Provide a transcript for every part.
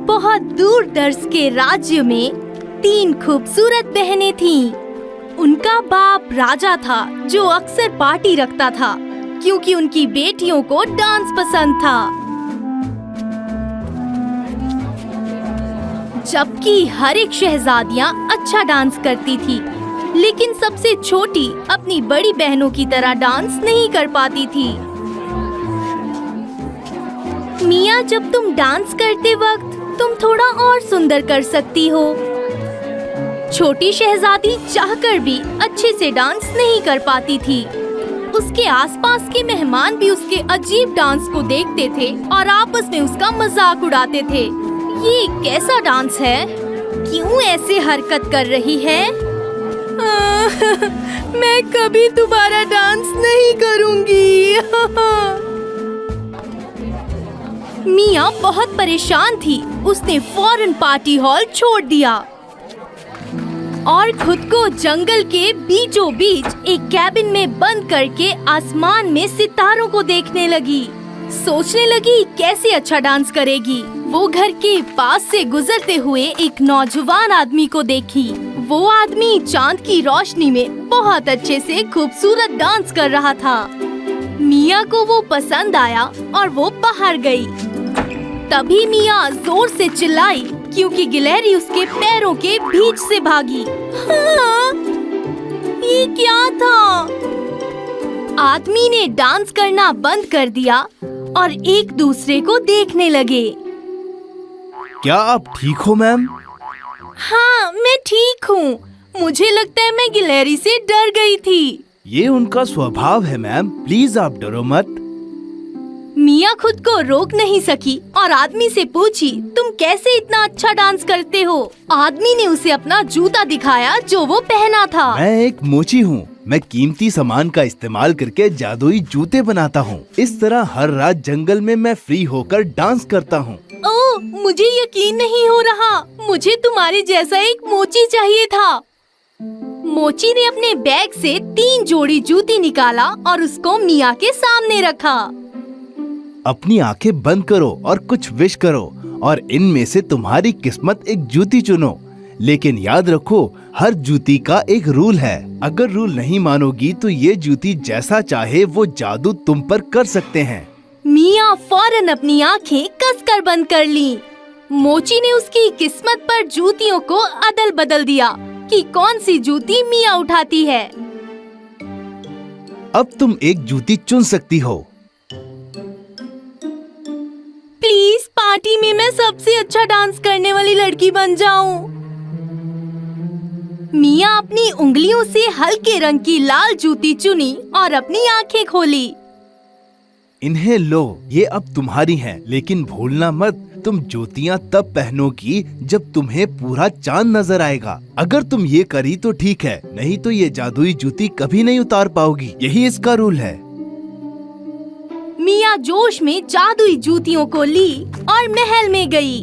बहुत दूर दर्श के राज्य में 3 खूबसूरत बहनें थीं। उनका बाप राजा था जो अक्सर पार्टी रखता था क्योंकि उनकी बेटियों को डांस पसंद था। जबकि हर एक शहजादियाँ अच्छा डांस करती थी, लेकिन सबसे छोटी अपनी बड़ी बहनों की तरह डांस नहीं कर पाती थी। मिया, जब तुम डांस करते वक्त तुम थोड़ा और सुंदर कर सकती हो। छोटी शहजादी चाहकर भी अच्छे से डांस नहीं कर पाती थी। उसके आसपास के मेहमान भी उसके अजीब डांस को देखते थे और आपस में उसका मजाक उड़ाते थे। ये कैसा डांस है? क्यों ऐसे हरकत कर रही है? मैं कभी दोबारा डांस नहीं करूंगी। मिया बहुत परेशान थी। उसने फौरन पार्टी हॉल छोड़ दिया और खुद को जंगल के बीचों बीच एक कैबिन में बंद करके आसमान में सितारों को देखने लगी। सोचने लगी कैसे अच्छा डांस करेगी। वो घर के पास से गुजरते हुए एक नौजवान आदमी को देखी। वो आदमी चांद की रोशनी में बहुत अच्छे से खूबसूरत डांस कर रहा था। मिया को वो पसंद आया और वो बाहर गई। तभी मिया जोर से चिल्लाई क्योंकि गिलहरी उसके पैरों के बीच से भागी। हाँ, ये क्या था? आदमी ने डांस करना बंद कर दिया और एक दूसरे को देखने लगे। क्या आप ठीक हो मैम? हाँ, मैं ठीक हूँ। मुझे लगता है मैं गिलहरी से डर गई थी। ये उनका स्वभाव है मैम, प्लीज आप डरो मत। मिया खुद को रोक नहीं सकी और आदमी से पूछी, तुम कैसे इतना अच्छा डांस करते हो? आदमी ने उसे अपना जूता दिखाया जो वो पहना था। मैं एक मोची हूँ। मैं कीमती सामान का इस्तेमाल करके जादुई जूते बनाता हूँ। इस तरह हर रात जंगल में मैं फ्री होकर डांस करता हूँ। ओह, मुझे यकीन नहीं हो रहा। मुझे तुम्हारे जैसा एक मोची चाहिए था। मोची ने अपने बैग से 3 जोड़ी जूती निकाला और उसको मिया के सामने रखा। अपनी आंखें बंद करो और कुछ विश करो और इनमें से तुम्हारी किस्मत एक जूती चुनो। लेकिन याद रखो, हर जूती का एक रूल है। अगर रूल नहीं मानोगी तो ये जूती जैसा चाहे वो जादू तुम पर कर सकते हैं। मिया फौरन अपनी आंखें कसकर बंद कर ली। मोची ने उसकी किस्मत पर जूतियों को अदल बदल दिया कि कौन सी जूती मिया उठाती है। अब तुम एक जूती चुन सकती हो। प्लीज पार्टी में मैं सबसे अच्छा डांस करने वाली लड़की बन जाऊं। मिया अपनी उंगलियों से हल्के रंग की लाल जूती चुनी और अपनी आंखें खोली। इन्हें लो, ये अब तुम्हारी हैं, लेकिन भूलना मत, तुम जूतियाँ तब पहनोगी जब तुम्हें पूरा चांद नजर आएगा। अगर तुम ये करी तो ठीक है, नहीं तो ये जादुई जूती कभी नहीं उतार पाओगी। यही इसका रूल है। मिया जोश में जादुई जूतियों को ली और महल में गई।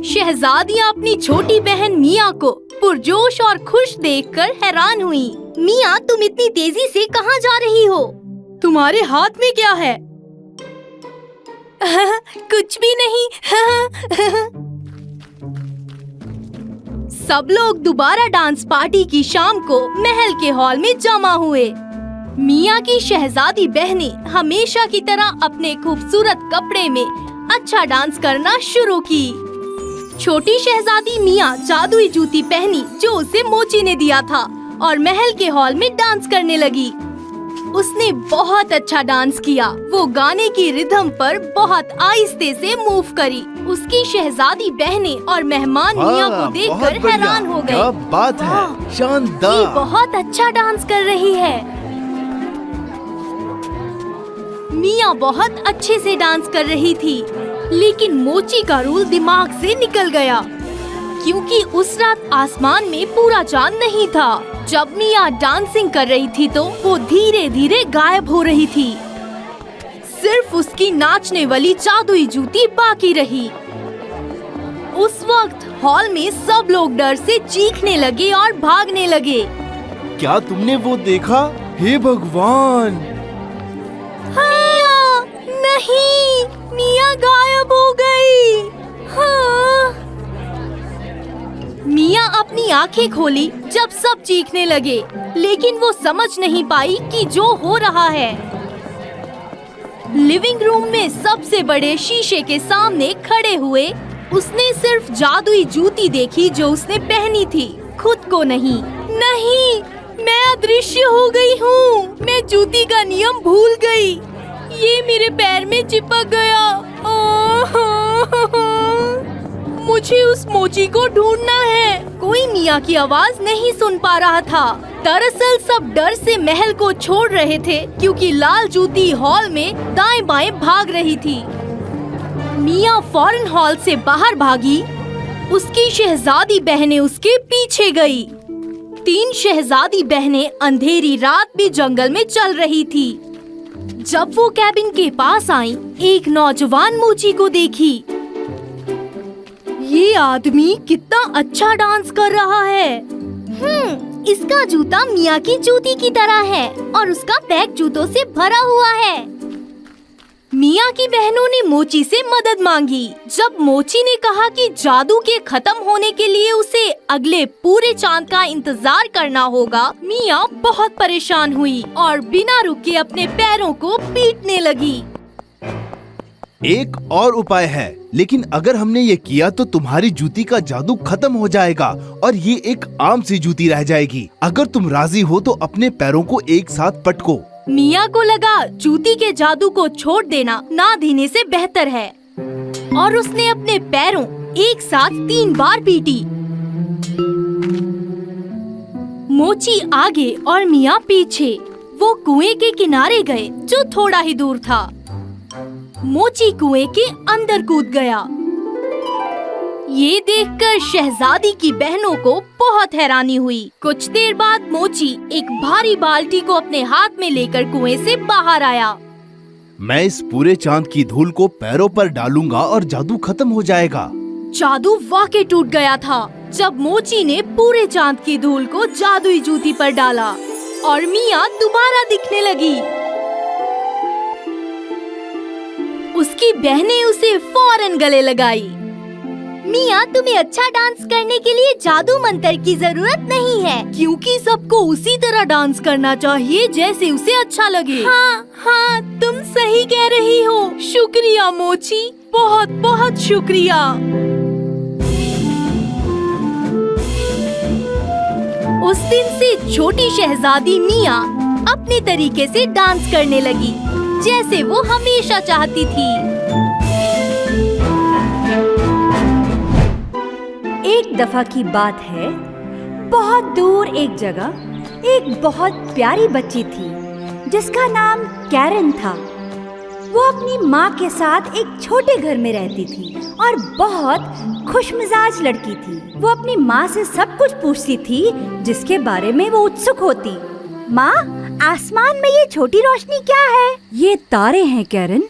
शहजादियाँ अपनी छोटी बहन मिया को पुरजोश और खुश देखकर हैरान हुई। मिया, तुम इतनी तेजी से कहाँ जा रही हो? तुम्हारे हाथ में क्या है? कुछ भी नहीं। सब लोग दोबारा डांस पार्टी की शाम को महल के हॉल में जमा हुए। मिया की शहजादी बहनें हमेशा की तरह अपने खूबसूरत कपड़े में अच्छा डांस करना शुरू की। छोटी शहजादी मिया जादुई जूती पहनी जो उसे मोची ने दिया था और महल के हॉल में डांस करने लगी। उसने बहुत अच्छा डांस किया। वो गाने की रिदम पर बहुत आहिस्ते से मूव करी। उसकी शहजादी बहनें और मेहमान मिया को देखकर हैरान हो गए। क्या बात है, शानदार! ये बहुत अच्छा डांस कर रही है। मिया बहुत अच्छे से डांस कर रही थी, लेकिन मोची का रूल दिमाग से निकल गया क्योंकि उस रात आसमान में पूरा चांद नहीं था। जब मिया डांसिंग कर रही थी तो वो धीरे धीरे गायब हो रही थी। सिर्फ उसकी नाचने वाली जादुई जूती बाकी रही। उस वक्त हॉल में सब लोग डर से चीखने लगे और भागने लगे। क्या तुमने वो देखा? हे भगवान! हाँ, नहीं, मिया गायब हो गई। अपनी आंखें खोली जब सब चीखने लगे, लेकिन वो समझ नहीं पाई कि जो हो रहा है। लिविंग रूम में सबसे बड़े शीशे के सामने खड़े हुए उसने सिर्फ जादुई जूती देखी जो उसने पहनी थी, खुद को नहीं। नहीं, मैं अदृश्य हो गई हूँ। मैं जूती का नियम भूल गई। ये मेरे पैर में चिपक गया। मुझे उस मोची को ढूंढना है। कोई मिया की आवाज नहीं सुन पा रहा था। दरअसल सब डर से महल को छोड़ रहे थे क्योंकि लाल जूती हॉल में दाएं बाएं भाग रही थी। मिया फौरन हॉल से बाहर भागी। उसकी शहजादी बहनें उसके पीछे गई। 3 शहजादी बहनें अंधेरी रात भी जंगल में चल रही थी। जब वो कैबिन के पास आई, एक नौजवान मोची को देखी। ये आदमी कितना अच्छा डांस कर रहा है। इसका जूता मिया की जूती की तरह है और उसका बैग जूतों से भरा हुआ है। मिया की बहनों ने मोची से मदद मांगी। जब मोची ने कहा कि जादू के खत्म होने के लिए उसे अगले पूरे चांद का इंतजार करना होगा, मिया बहुत परेशान हुई और बिना रुके अपने पैरों को पीटने लगी। एक और उपाय है, लेकिन अगर हमने ये किया तो तुम्हारी जूती का जादू खत्म हो जाएगा और ये एक आम सी जूती रह जाएगी। अगर तुम राजी हो तो अपने पैरों को एक साथ पटको। मिया को लगा जूती के जादू को छोड़ देना ना देने से बेहतर है और उसने अपने पैरों एक साथ 3 बार पीटी। मोची आगे और मिया पीछे। वो कुएं के किनारे गए जो थोड़ा ही दूर था। मोची कुएं के अंदर कूद गया। ये देखकर शहजादी की बहनों को बहुत हैरानी हुई। कुछ देर बाद मोची एक भारी बाल्टी को अपने हाथ में लेकर कुएं से बाहर आया। मैं इस पूरे चांद की धूल को पैरों पर डालूंगा और जादू खत्म हो जाएगा। जादू वाकई टूट गया था जब मोची ने पूरे चांद की धूल को जादुई जूती पर डाला और मिया दोबारा दिखने लगी। उसकी बहनें उसे फौरन गले लगाई। मिया, तुम्हें अच्छा डांस करने के लिए जादू मंत्र की जरूरत नहीं है, क्योंकि सबको उसी तरह डांस करना चाहिए जैसे उसे अच्छा लगे। हाँ, तुम सही कह रही हो। शुक्रिया मोची, बहुत बहुत शुक्रिया। उस दिन से छोटी शहजादी मिया अपने तरीके से डांस करने लगी, जैसे वो हमेशा चाहती थी। एक दफा की बात है, बहुत दूर एक जगह एक बहुत प्यारी बच्ची थी जिसका नाम कैरन था। वो अपनी माँ के साथ एक छोटे घर में रहती थी और बहुत खुशमिजाज लड़की थी। वो अपनी माँ से सब कुछ पूछती थी जिसके बारे में वो उत्सुक होती। माँ, आसमान में ये छोटी रोशनी क्या है? ये तारे हैं कैरन।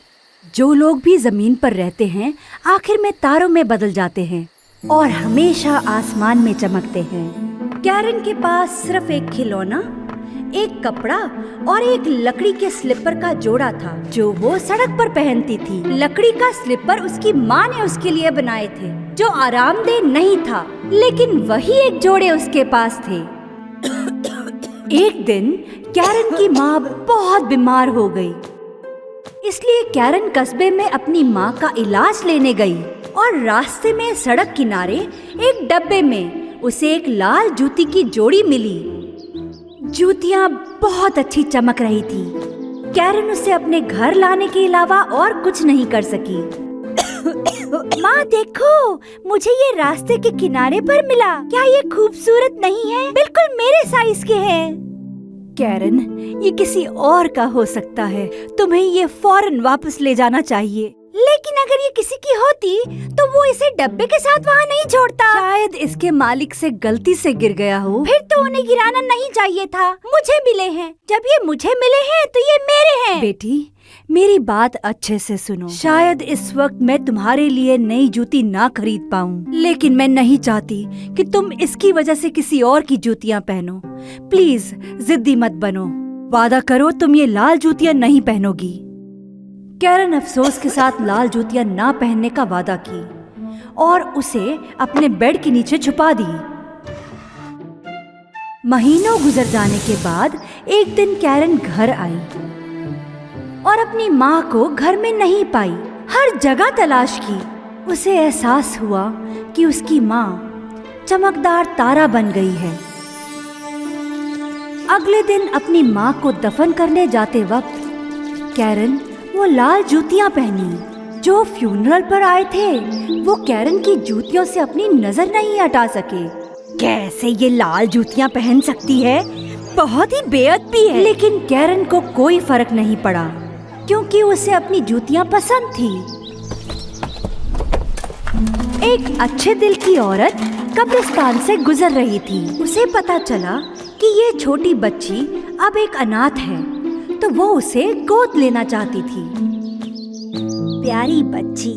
जो लोग भी जमीन पर रहते हैं आखिर में तारों में बदल जाते हैं और हमेशा आसमान में चमकते हैं। कैरन के पास सिर्फ एक खिलौना, एक कपड़ा और एक लकड़ी के स्लीपर का जोड़ा था जो वो सड़क पर पहनती थी। लकड़ी का स्लीपर उसकी माँ ने उसके लिए बनाए थे जो आरामदेह नहीं था, लेकिन वही एक जोड़े उसके पास थे। एक दिन कैरन की माँ बहुत बीमार हो गई, इसलिए कैरन कस्बे में अपनी माँ का इलाज लेने गई और रास्ते में सड़क किनारे एक डब्बे में उसे एक लाल जूती की जोड़ी मिली। जूतियाँ बहुत अच्छी चमक रही थी। कैरन उसे अपने घर लाने के अलावा और कुछ नहीं कर सकी। माँ देखो, मुझे ये रास्ते के किनारे पर मिला। क्या ये खूबसूरत नहीं है? बिल्कुल मेरे साइज के हैं। कैरन, ये किसी और का हो सकता है। तुम्हें ये फौरन वापस ले जाना चाहिए। लेकिन अगर ये किसी की होती तो वो इसे डब्बे के साथ वहाँ नहीं छोड़ता। शायद इसके मालिक से गलती से गिर गया हो। फिर तो उन्हें गिराना नहीं चाहिए था। मुझे मिले हैं। जब ये मुझे मिले हैं तो ये मेरे हैं। बेटी, मेरी बात अच्छे से सुनो। शायद इस वक्त मैं तुम्हारे लिए नई जूती ना खरीद पाऊँ, लेकिन मैं नहीं चाहती कि तुम इसकी वजह से किसी और की जूतियाँ पहनो। प्लीज जिद्दी मत बनो। वादा करो तुम ये लाल जूतियाँ नहीं पहनोगी। कैरन अफसोस के साथ लाल जूतियाँ ना पहनने का वादा की और उसे अपने बेड के नीचे छुपा दी। महीनों गुजर जाने के बाद एक दिन कैरन घर आई और अपनी माँ को घर में नहीं पाई। हर जगह तलाश की। उसे एहसास हुआ कि उसकी माँ चमकदार तारा बन गई है। अगले दिन अपनी माँ को दफन करने जाते वक्त कैरन वो लाल जूतियाँ पहनी। जो फ्यूनरल पर आए थे वो कैरन की जूतियों से अपनी नजर नहीं हटा सके। कैसे ये लाल जूतियाँ पहन सकती है? बहुत ही बेअदबी है। लेकिन कैरन को कोई फर्क नहीं पड़ा क्योंकि उसे अपनी जूतियाँ पसंद थी। एक अच्छे दिल की औरत कब्रिस्तान से गुजर रही थी। उसे पता चला कि ये छोटी बच्ची अब एक अनाथ है, तो वो उसे गोद लेना चाहती थी। प्यारी बच्ची,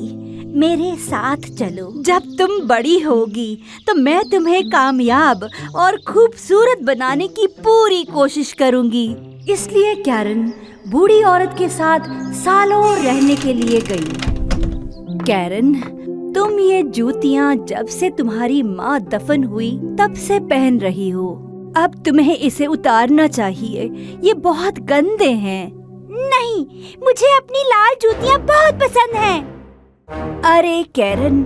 मेरे साथ चलो। जब तुम बड़ी होगी तो मैं तुम्हें कामयाब और खूबसूरत बनाने की पूरी कोशिश करूंगी। इसलिए कैरन बूढ़ी औरत के साथ सालों रहने के लिए गई। कैरन, तुम ये जूतियाँ जब से तुम्हारी माँ दफन हुई तब से पहन रही हो। अब तुम्हें इसे उतारना चाहिए, ये बहुत गंदे हैं। नहीं, मुझे अपनी लाल जूतियाँ बहुत पसंद हैं। अरे कैरन,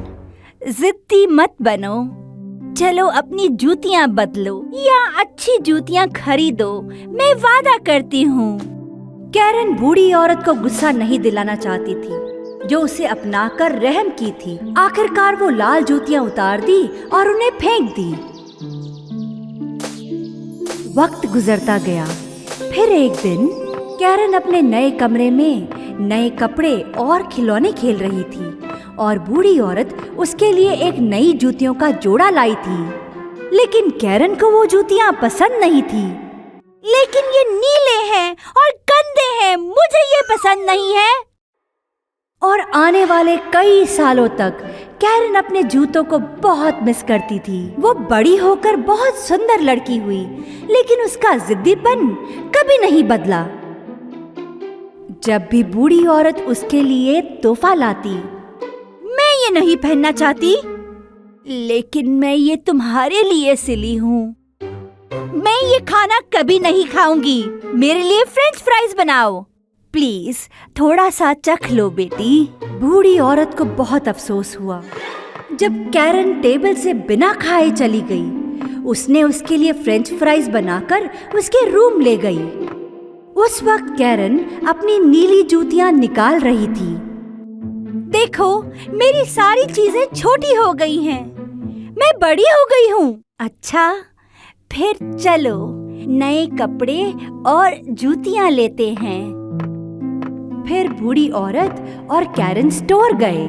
जिद्दी मत बनो। चलो अपनी जूतियाँ बदलो या अच्छी जूतियाँ खरीदो, मैं वादा करती हूँ। कैरन बूढ़ी औरत को गुस्सा नहीं दिलाना चाहती थी, जो उसे अपनाकर रहम की थी। आखिरकार वो लाल जूतियाँ उतार दी और उन्हें फेंक दी। वक्त गुजरता गया। फिर एक दिन कैरन अपने नए कमरे में नए कपड़े और खिलौने खेल रही थी और बूढ़ी औरत उसके लिए एक नई जूतियों का जोड़ा लाई थी। लेकिन कैरन को वो जूतियाँ पसंद नहीं थी। लेकिन ये नीले हैं और गंदे हैं, मुझे ये पसंद नहीं है। और आने वाले कई सालों तक कैरन अपने जूतों को बहुत मिस करती थी। वो बड़ी होकर बहुत सुंदर लड़की हुई, लेकिन उसका जिद्दीपन कभी नहीं बदला। जब भी बूढ़ी औरत उसके लिए तोहफा लाती, मैं ये नहीं पहनना चाहती, लेकिन मैं ये तुम्हारे लिए सिली हूँ। मैं ये खाना कभी नहीं खाऊंगी, मेरे लिए फ्रेंच फ्राइज बनाओ। प्लीज थोड़ा सा चख लो बेटी। बूढ़ी औरत को बहुत अफसोस हुआ। जब कैरन टेबल से बिना खाए चली गई, उसने उसके लिए फ्रेंच फ्राइज बनाकर उसके रूम ले गई। उस वक्त कैरन अपनी नीली जूतियां निकाल रही थी। देखो, मेरी सारी चीजें छोटी हो गई हैं। मैं बड़ी हो गई हूँ। अच्छा, फिर चलो नए कपड़े और जूतियां लेते हैं। फिर बूढ़ी औरत और कैरन स्टोर गए।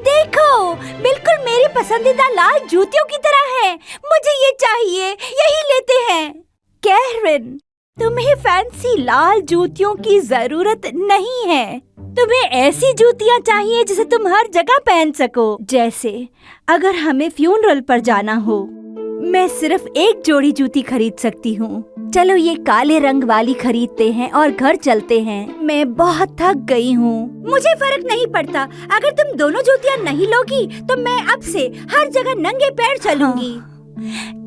देखो, बिल्कुल मेरी पसंदीदा लाल जूतियों की तरह है। मुझे ये चाहिए, यही लेते हैं। कैरन, तुम्हें फैंसी लाल जूतियों की जरूरत नहीं है। तुम्हें ऐसी जूतियाँ चाहिए जिसे तुम हर जगह पहन सको। जैसे अगर हमें फ्यूनरल पर जाना हो, मैं सिर्फ एक जोड़ी जूती खरीद सकती हूँ। चलो ये काले रंग वाली खरीदते हैं और घर चलते हैं। मैं बहुत थक गई हूँ। मुझे फर्क नहीं पड़ता। अगर तुम दोनों जूतियाँ नहीं लोगी तो मैं अब से हर जगह नंगे पैर चलूंगी।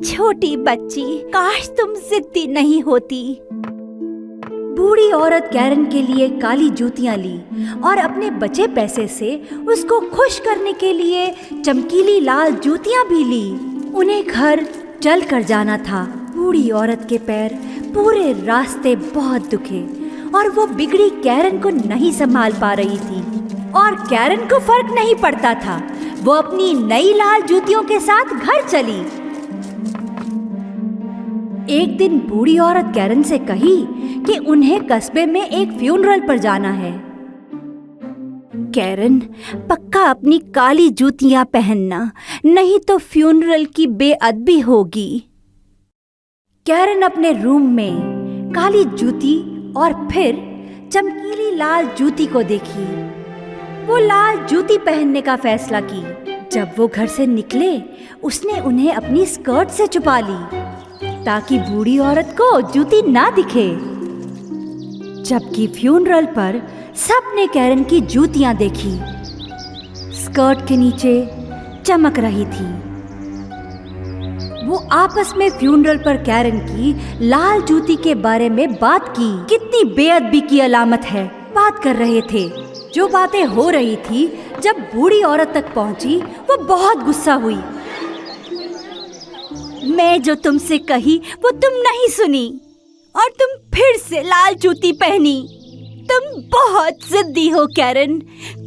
छोटी बच्ची, काश तुम जिद्दी नहीं होती। बूढ़ी औरत कैरन के लिए काली जूतियाँ ली और अपने बचे पैसे से उसको खुश करने के लिए चमकीली लाल जूतियाँ भी ली। उन्हें घर चल कर जाना था। बूढ़ी औरत के पैर पूरे रास्ते बहुत दुखे और वो बिगड़ी कैरन को नहीं संभाल पा रही थी। और कैरन को फर्क नहीं पड़ता था। वो अपनी नई लाल जूतियों के साथ घर चली। एक दिन बूढ़ी औरत कैरन से कही कि उन्हें कस्बे में एक फ्यूनरल पर जाना है। कैरन, पक्का अपनी काली जूतियां पहनना, नहीं तो फ्यूनरल की बेअदबी होगी। कैरन अपने रूम में काली जूती और फिर चमकीली लाल जूती को देखी। वो लाल जूती पहनने का फैसला की। जब वो घर से निकले, उसने उन्हें अपनी स्कर्ट से छुपा ली ताकि बूढ़ी औरत को जूती ना दिखे। जबकि फ्यूनरल पर सबने कैरन की जूतियां देखी। स्कर्ट के नीचे चमक रही थी। वो आपस में फ्यूनरल पर कैरन की लाल जूती के बारे में बात की। कितनी बेअदबी की अलामत है, बात कर रहे थे। जो बातें हो रही थी, जब बूढ़ी औरत तक पहुंची, वो बहुत गुस्सा हुई। मैं जो तुमसे कही वो तुम नहीं सुनी और तुम फिर से लाल जूती पहनी। तुम बहुत जिद्दी हो कैरन,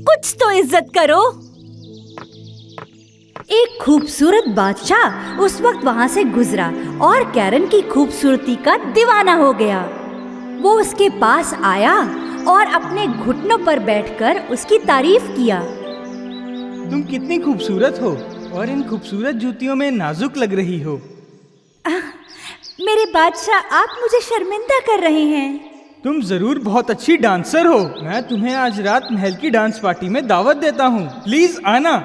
कुछ तो इज्जत करो। एक खूबसूरत बादशाह उस वक्त वहां से गुजरा और कैरन की खूबसूरती का दीवाना हो गया। वो उसके पास आया और अपने घुटनों पर बैठकर उसकी तारीफ किया। तुम कितनी खूबसूरत हो और इन खूबसूरत जूतियों में नाजुक लग रही हो। मेरे बादशाह, आप मुझे शर्मिंदा कर रहे हैं। तुम जरूर बहुत अच्छी डांसर हो। मैं तुम्हें आज रात महल की डांस पार्टी में दावत देता हूँ, प्लीज आना।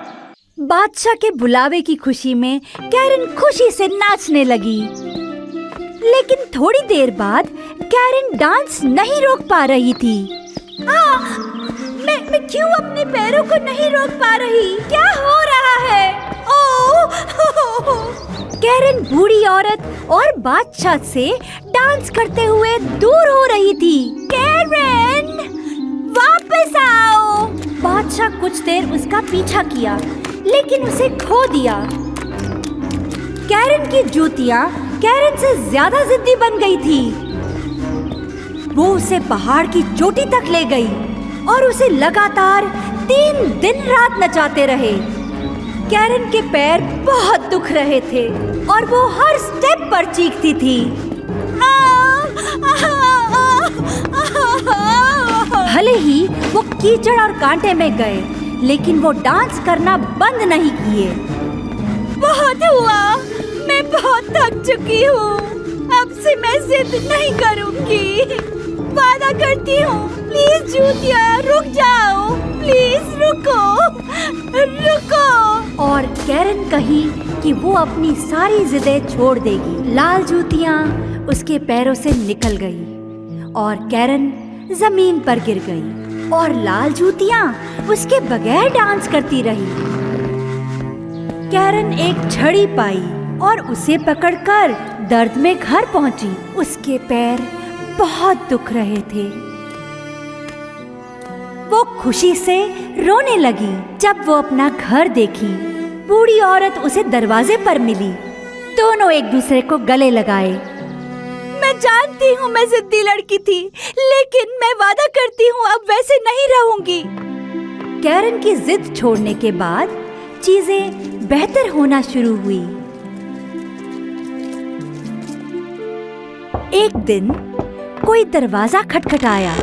बादशाह के बुलावे की खुशी में कैरन खुशी से नाचने लगी। लेकिन थोड़ी देर बाद कैरन डांस नहीं रोक पा रही थी। मैं क्यों अपने पैरों को नहीं रोक पा रही? क्या हो रहा है? कैरन बूढ़ी औरत और बादशाह से डांस करते हुए दूर हो रही थी। कैरन, वापस आओ! बादशाह कुछ देर उसका पीछा किया, लेकिन उसे खो दिया। कैरन की जूतियां कैरन से ज्यादा जिद्दी बन गई थी। वो उसे पहाड़ की चोटी तक ले गई और उसे लगातार 3 दिन रात नचाते रहे। कैरन के पैर बहुत दुख रहे थे और वो हर स्टेप पर चीखती थी। भले ही वो कीचड़ और कांटे में गए, लेकिन वो डांस करना बंद नहीं किए। बहुत हुआ, मैं बहुत थक चुकी हूँ। अब से मैं जिद नहीं करूँगी, वादा करती हूँ। प्लीज जूतिया, रुक जाओ, प्लीज रुको, रुको। और कैरन कही कि वो अपनी सारी जिदें छोड़ देगी। लाल जूतियाँ उसके पैरों से निकल गई और कैरन जमीन पर गिर गई और लाल जूतियाँ उसके बगैर डांस करती रही। कैरन एक छड़ी पाई और उसे पकड़कर दर्द में घर पहुंची। उसके पैर बहुत दुख रहे थे। वो खुशी से रोने लगी जब वो अपना घर देखी। बूढ़ी औरत उसे दरवाजे पर मिली। दोनों एक दूसरे को गले लगाए। मैं जानती हूँ मैं जिद्दी लड़की थी, लेकिन मैं वादा करती हूँ अब वैसे नहीं रहूंगी। कैरन की जिद छोड़ने के बाद चीजें बेहतर होना शुरू हुई। एक दिन कोई दरवाजा खटखटाया।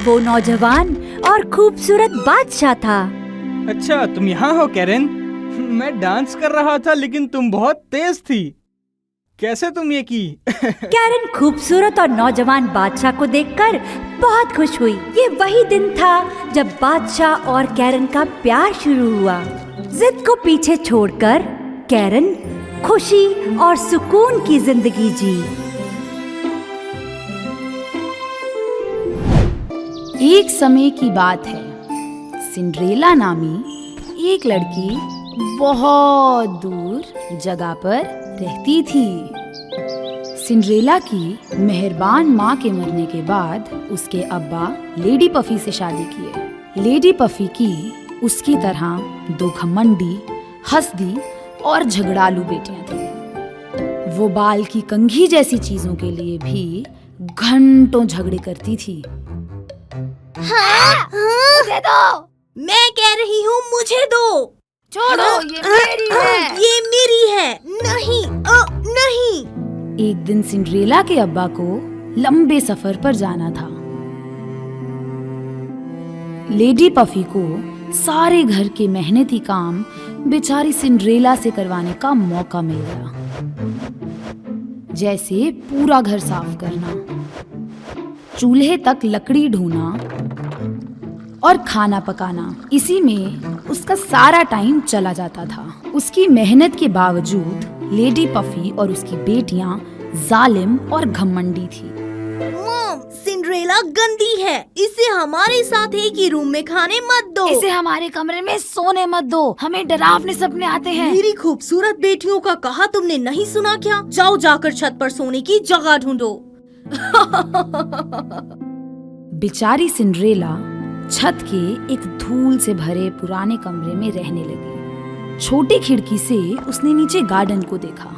वो नौजवान और खूबसूरत बादशाह था। अच्छा, तुम यहाँ हो कैरन? मैं डांस कर रहा था, लेकिन तुम बहुत तेज थी। कैसे तुम ये की? कैरन खूबसूरत और नौजवान बादशाह को देखकर बहुत खुश हुई। ये वही दिन था जब बादशाह और कैरन का प्यार शुरू हुआ। जिद को पीछे छोड़कर कैरन खुशी और सुकून की जिंदगी जी। एक समय की बात है। सिंड्रेला नामी एक लड़की बहुत दूर जगह पर रहती थी। सिंड्रेला की मेहरबान माँ के मरने के बाद उसके अब्बा लेडी पफी से शादी किए। लेडी पफी की उसकी तरह 2 घमंडी, हंसदी और झगड़ालू बेटियां थीं। वो बाल की कंघी जैसी चीजों के लिए भी घंटों झगड़े करती थी। मुझे दो, मैं कह रही हूँ मुझे दो। छोड़ो, ये मेरी है। ये मेरी है। नहीं, नहीं। एक दिन सिंड्रेला के अब्बा को लंबे सफर पर जाना था। लेडी पफी को सारे घर के मेहनती काम बेचारी सिंड्रेला से करवाने का मौका मिल गया। जैसे पूरा घर साफ करना, चूल्हे तक लकड़ी ढूंढना और खाना पकाना। इसी में उसका सारा टाइम चला जाता था। उसकी मेहनत के बावजूद लेडी पफी और उसकी बेटियां जालिम और घमंडी थी। मॉम, सिंड्रेला सिंड्रेला गंदी है, इसे हमारे साथ एक ही रूम में खाने मत दो। इसे हमारे कमरे में सोने मत दो, हमें डरावने सपने आते हैं। मेरी खूबसूरत बेटियों का कहा तुमने नहीं सुना क्या? जाओ जाकर छत पर सोने की जगह ढूंढो। बेचारी सिंड्रेला छत के एक धूल से भरे पुराने कमरे में रहने लगी। छोटी खिड़की से उसने नीचे गार्डन को देखा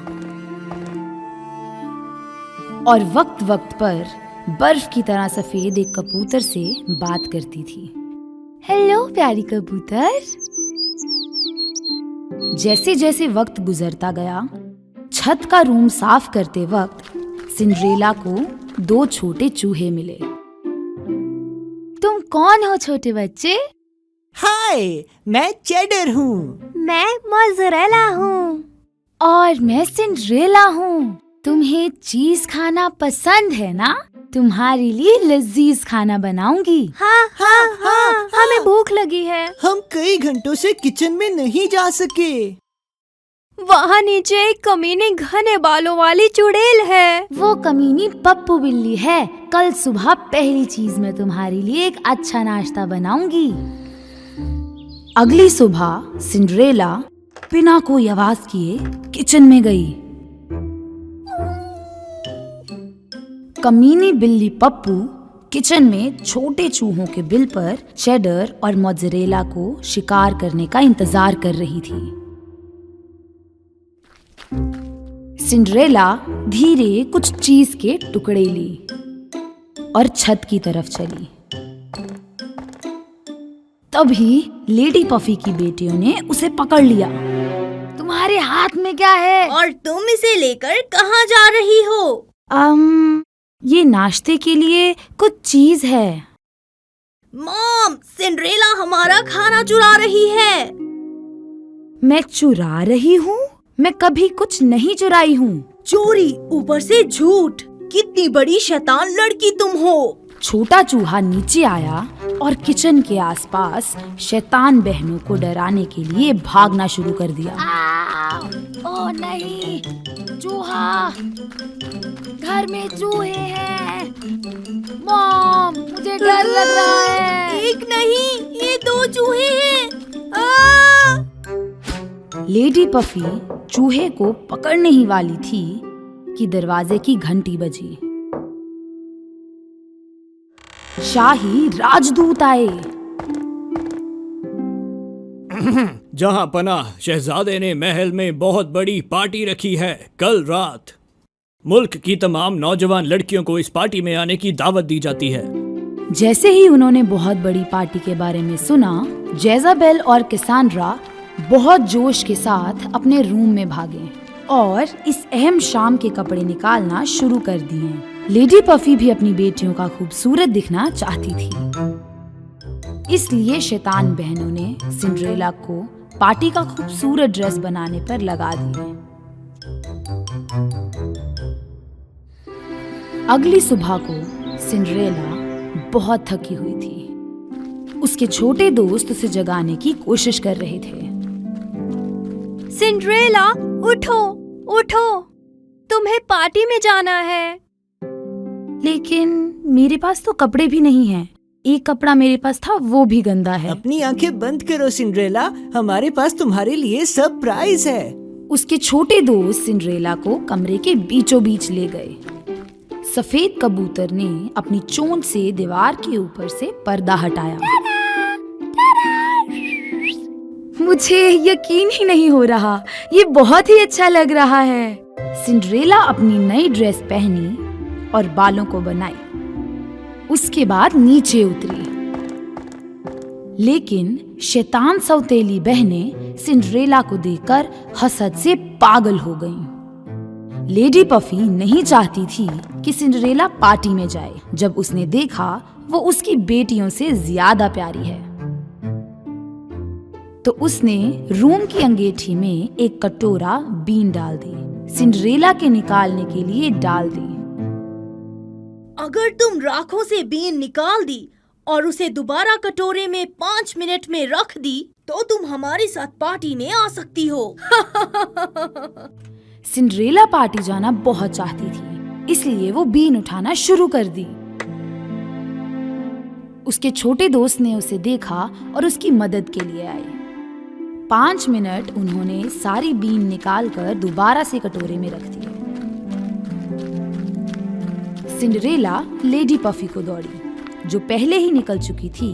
और वक्त वक्त पर बर्फ की तरह सफेद एक कबूतर से बात करती थी। हेलो प्यारी कबूतर। जैसे जैसे वक्त गुजरता गया, छत का रूम साफ करते वक्त सिंड्रेला को 2 छोटे चूहे मिले। तुम कौन हो छोटे बच्चे? हाय, मैं चेडर हूँ। मैं मोज़रेला हूँ। और मैं सिंड्रेला हूँ। तुम्हें चीज खाना पसंद है ना? तुम्हारे लिए लजीज खाना बनाऊंगी। हाँ हाँ हाँ, हमें भूख लगी है। हम कई घंटों से किचन में नहीं जा सके। वहाँ नीचे एक कमीनी घने बालों वाली चुड़ैल है। वो कमीनी पप्पू बिल्ली है। कल सुबह पहली चीज मैं तुम्हारे लिए एक अच्छा नाश्ता बनाऊंगी। अगली सुबह सिंड्रेला बिना कोई आवाज किए किचन में गई। कमीनी बिल्ली पप्पू किचन में छोटे चूहों के बिल पर चेडर और मोज़रेला को शिकार करने का इंतजार कर रही थी। सिंड्रेला धीरे कुछ चीज के टुकड़े ली और छत की तरफ चली। तभी लेडी पफी की बेटियों ने उसे पकड़ लिया। तुम्हारे हाथ में क्या है? और तुम इसे लेकर कहाँ जा रही हो? ये नाश्ते के लिए कुछ चीज है। मॉम, सिंड्रेला हमारा खाना चुरा रही है। मैं चुरा रही हूँ? मैं कभी कुछ नहीं चुराई हूँ। चोरी, ऊपर से झूठ। कितनी बड़ी शैतान लड़की तुम हो। छोटा चूहा नीचे आया और किचन के आसपास शैतान बहनों को डराने के लिए भागना शुरू कर दिया। ओह नहीं, चूहा, घर में चूहे हैं। मॉम, मुझे डर लग रहा है। एक नहीं, ये 2 चूहे हैं। लेडी पफी चूहे को पकड़ने ही वाली थी कि दरवाजे की घंटी बजी। शाही राजदूत आए। जहां पनाह शहजादे ने महल में बहुत बड़ी पार्टी रखी है। कल रात मुल्क की तमाम नौजवान लड़कियों को इस पार्टी में आने की दावत दी जाती है। जैसे ही उन्होंने बहुत बड़ी पार्टी के बारे में सुना, जेजाबेल और कैसांड्रा बहुत जोश के साथ अपने रूम में भागे और इस अहम शाम के कपड़े निकालना शुरू कर दिए। लेडी पफी भी अपनी बेटियों का खूबसूरत दिखना चाहती थी, इसलिए शैतान बहनों ने सिंड्रेला को पार्टी का खूबसूरत ड्रेस बनाने पर लगा दिए। अगली सुबह को सिंड्रेला बहुत थकी हुई थी। उसके छोटे दोस्त उसे जगाने की कोशिश कर रहे थे। सिंड्रेला, उठो उठो, तुम्हें पार्टी में जाना है। लेकिन मेरे पास तो कपड़े भी नहीं हैं। एक कपड़ा मेरे पास था, वो भी गंदा है। अपनी आंखें बंद करो सिंड्रेला, हमारे पास तुम्हारे लिए सरप्राइज है। उसके छोटे दोस्त सिंड्रेला को कमरे के बीचों बीच ले गए। सफेद कबूतर ने अपनी चोंच से दीवार के ऊपर से पर्दा हटाया। मुझे यकीन ही नहीं हो रहा, ये बहुत ही अच्छा लग रहा है। सिंड्रेला अपनी नई ड्रेस पहनी और बालों को बनाई। उसके बाद नीचे उतरी, लेकिन शैतान सौतेली बहनें सिंड्रेला को देखकर हसद से पागल हो गईं। लेडी पफी नहीं चाहती थी कि सिंड्रेला पार्टी में जाए। जब उसने देखा वो उसकी बेटियों से ज्यादा प्यारी है, तो उसने रूम की अंगीठी में एक कटोरा बीन डाल दी। सिंड्रेला के निकालने के लिए डाल दी। अगर तुम राखों से बीन निकाल दी और उसे दोबारा कटोरे में 5 मिनट में रख दी, तो तुम हमारे साथ पार्टी में आ सकती हो। सिंड्रेला पार्टी जाना बहुत चाहती थी, इसलिए वो बीन उठाना शुरू कर दी। उसके छोटे दोस्त ने उसे देखा और उसकी मदद के लिए आए। 5 मिनट उन्होंने सारी बीन निकालकर दोबारा से कटोरे में रख दिए। सिंड्रेला लेडी पफी को दौड़ी, जो पहले ही निकल चुकी थी,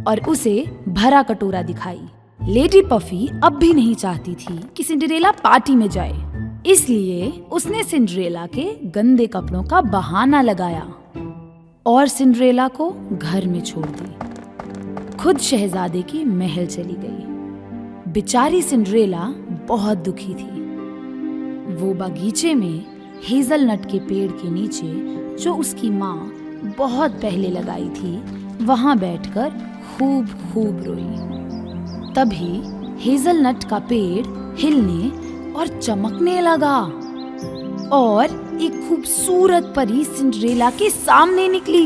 और उसे भरा कटोरा दिखाई। लेडी पफी अब भी नहीं चाहती थी कि सिंड्रेला पार्टी में जाए, इसलिए उसने सिंड्रेला के गंदे कपड़ों का बहाना लगाया और सिंड्रेला को घर में छोड़ दी। खुद शहजादे के महल चली गई। बेचारी सिंड्रेला बहुत दुखी थी। वो बगीचे में हेजलनट के पेड़ के नीचे, जो उसकी माँ बहुत पहले लगाई थी, वहां बैठकर खूब खूब रोई। तभी हेजलनट का पेड़ हिलने और चमकने लगा और एक खूबसूरत परी सिंड्रेला के सामने निकली।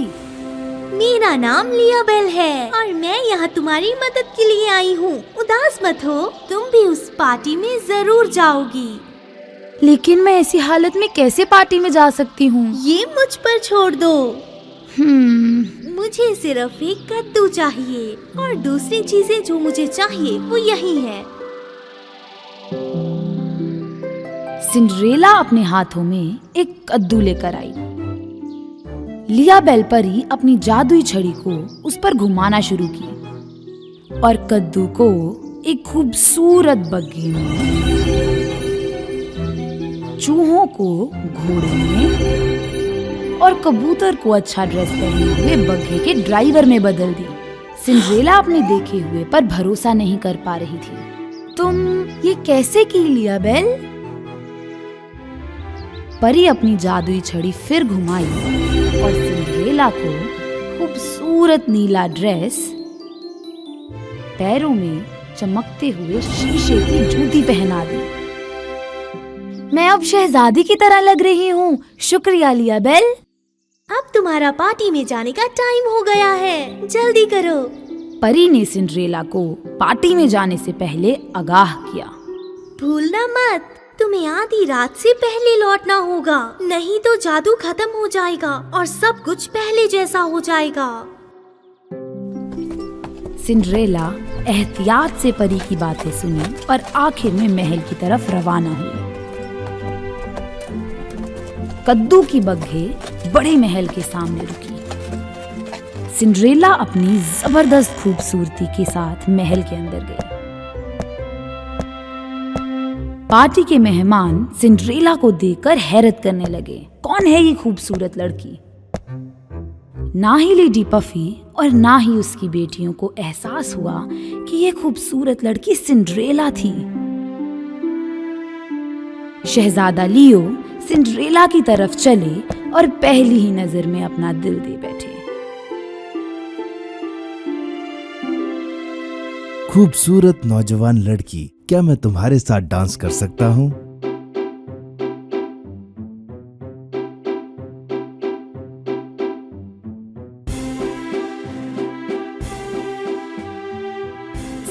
मेरा नाम लियाबेल है और मैं यहाँ तुम्हारी मदद के लिए आई हूँ। उदास मत हो, तुम भी उस पार्टी में जरूर जाओगी। लेकिन मैं ऐसी हालत में कैसे पार्टी में जा सकती हूँ? ये मुझ पर छोड़ दो। मुझे सिर्फ एक कद्दू चाहिए और दूसरी चीजें जो मुझे चाहिए वो यही है। सिंड्रेला अपने हाथों में एक कद्दू लेकर आई। लियाबेल परी अपनी जादुई छड़ी को उस पर घुमाना शुरू की और कद्दू को एक खूबसूरत बग्घे में, चूहों को घोड़े में और कबूतर को अच्छा ड्रेस पहने हुए बग्घे के ड्राइवर में बदल दी। सिंड्रेला अपने देखे हुए पर भरोसा नहीं कर पा रही थी। तुम ये कैसे की लियाबेल? परी अपनी जादुई छड़ी फिर घुमाई और सिंड्रेला को खूबसूरत नीला ड्रेस, पैरों में चमकते हुए शीशे की जूती पहना दी। मैं अब शहजादी की तरह लग रही हूँ। शुक्रिया लियाबेल। अब तुम्हारा पार्टी में जाने का टाइम हो गया है, जल्दी करो। परी ने सिंड्रेला को पार्टी में जाने से पहले आगाह किया। भूलना मत, तुम्हें आधी रात से पहले लौटना होगा, नहीं तो जादू खत्म हो जाएगा और सब कुछ पहले जैसा हो जाएगा। सिंड्रेला एहतियात से परी की बातें सुनी और आखिर में महल की तरफ रवाना हुई। कद्दू की बग्घे बड़े महल के सामने रुकी। सिंड्रेला अपनी जबरदस्त खूबसूरती के साथ महल के अंदर गई। पार्टी के मेहमान सिंड्रेला को देखकर हैरत करने लगे। कौन है ये खूबसूरत लड़की? ना ही लेडी पफी और ना ही उसकी बेटियों को एहसास हुआ कि ये खूबसूरत लड़की सिंड्रेला थी। शहजादा लियो सिंड्रेला की तरफ चले और पहली ही नजर में अपना दिल दे बैठे। खूबसूरत नौजवान लड़की, क्या मैं तुम्हारे साथ डांस कर सकता हूँ?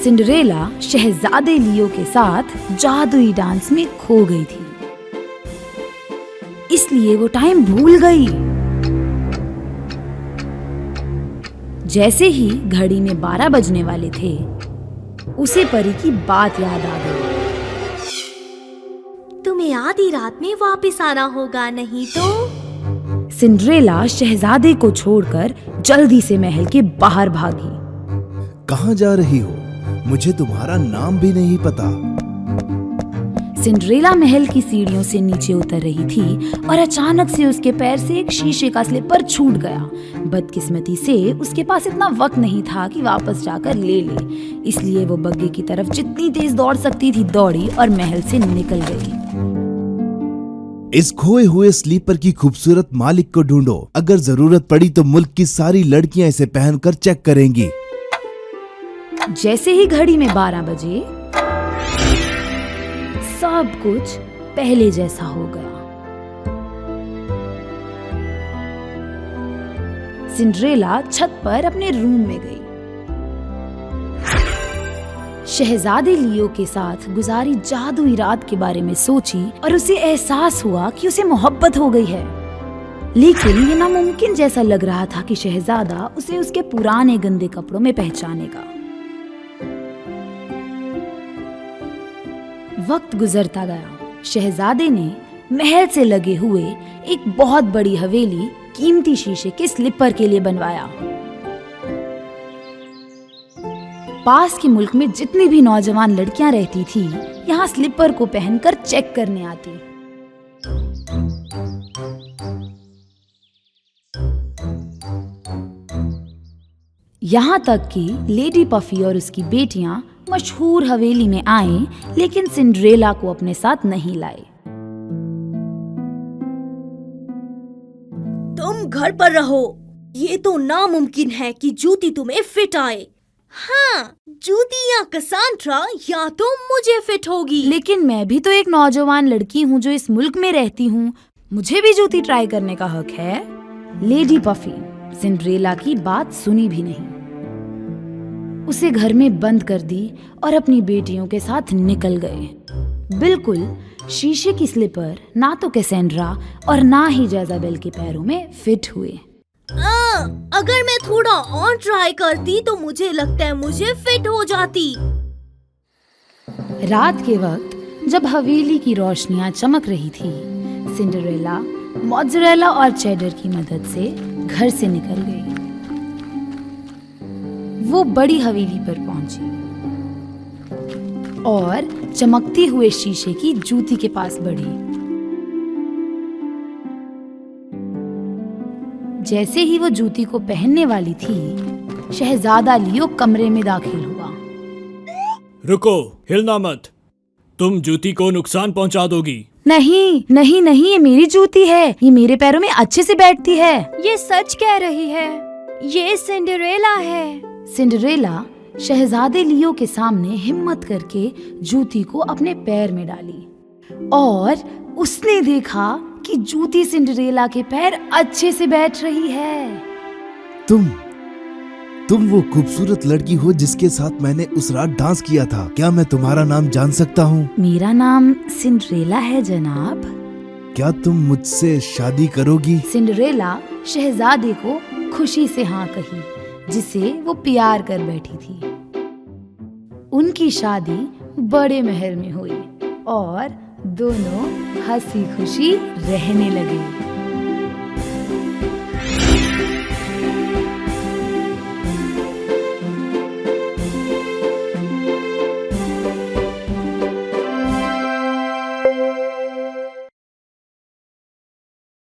सिंड्रेला शहजादे लियो के साथ जादुई डांस में खो गई थी, इसलिए वो टाइम भूल गई। जैसे ही घड़ी में 12 बजने वाले थे, उसे परी की बात याद आ गई। तुम्हें आधी रात में वापस आना होगा, नहीं तो। सिंड्रेला शहजादे को छोड़कर जल्दी से महल के बाहर भागी। कहाँ जा रही हो? मुझे तुम्हारा नाम भी नहीं पता। सिंड्रेला महल की सीढ़ियों से नीचे उतर रही थी और अचानक से उसके पैर से एक शीशे का स्लिपर छूट गया। बदकिस्मती से उसके पास इतना वक्त नहीं था कि वापस जाकर ले ले, इसलिए वो बग्घे की तरफ जितनी तेज दौड़ सकती थी दौड़ी और महल से निकल गई। इस खोए हुए स्लीपर की खूबसूरत मालिक को ढूंढो। अगर जरूरत पड़ी तो मुल्क की सारी लड़कियां इसे पहनकर चेक करेंगी। जैसे ही घड़ी में 12 बजे, सब कुछ पहले जैसा हो गया। सिंड्रेला छत पर अपने रूम में गई। शहजादे लियो के साथ गुजारी जादुई रात के बारे में सोची और उसे एहसास हुआ कि उसे मोहब्बत हो गई है। लेकिन ये नामुमकिन जैसा लग रहा था कि शहजादा उसे उसके पुराने गंदे कपड़ों में पहचानेगा। वक्त गुजरता गया। शहजादे ने महल से लगे हुए एक बहुत बड़ी हवेली कीमती शीशे के स्लीपर के लिए बनवाया। पास के मुल्क में जितनी भी नौजवान लड़कियां रहती थी, यहाँ स्लीपर को पहनकर चेक करने आती। यहाँ तक कि लेडी पफी और उसकी बेटियां मशहूर हवेली में आए, लेकिन सिंड्रेला को अपने साथ नहीं लाए। तुम घर पर रहो। ये तो नामुमकिन है कि जूती तुम्हें फिट आए। हाँ, जूती या कसांड्रा या तो मुझे फिट होगी। लेकिन मैं भी तो एक नौजवान लड़की हूँ जो इस मुल्क में रहती हूँ। मुझे भी जूती ट्राई करने का हक है। लेडी पफी सिंड्रेला की बात सुनी भी नहीं। उसे घर में बंद कर दी और अपनी बेटियों के साथ निकल गए। बिल्कुल शीशे की स्लीपर ना तो कैसेंड्रा और ना ही जेजाबेल के पैरों में फिट हुए। अगर मैं थोड़ा और ट्राई करती तो मुझे लगता है मुझे फिट हो जाती। रात के वक्त जब हवेली की रोशनियां चमक रही थी, सिंड्रेला मोज़रेला और चेडर की मदद से घर से निकल गई। वो बड़ी हवेली पर पहुंची और चमकती हुए शीशे की जूती के पास बढ़ी। जैसे ही वो जूती को पहनने वाली थी, शहजादा लियो कमरे में दाखिल हुआ। रुको, हिलना मत। तुम जूती को नुकसान पहुंचा दोगी। नहीं नहीं नहीं, ये मेरी जूती है। ये मेरे पैरों में अच्छे से बैठती है। ये सच कह रही है। ये सिंड्रेला है। सिंड्रेला शहजादे लियो के सामने हिम्मत करके जूती को अपने पैर में डाली और उसने देखा कि जूती सिंड्रेला के पैर अच्छे से बैठ रही है। तुम वो खूबसूरत लड़की हो जिसके साथ मैंने उस रात डांस किया था। क्या मैं तुम्हारा नाम जान सकता हूँ? मेरा नाम सिंड्रेला है जनाब। क्या तुम मुझसे शादी करोगी? सिंड्रेला शहजादे को खुशी से हाँ कही, जिसे वो प्यार कर बैठी थी। उनकी शादी बड़े महल में हुई और दोनों हंसी खुशी रहने लगे।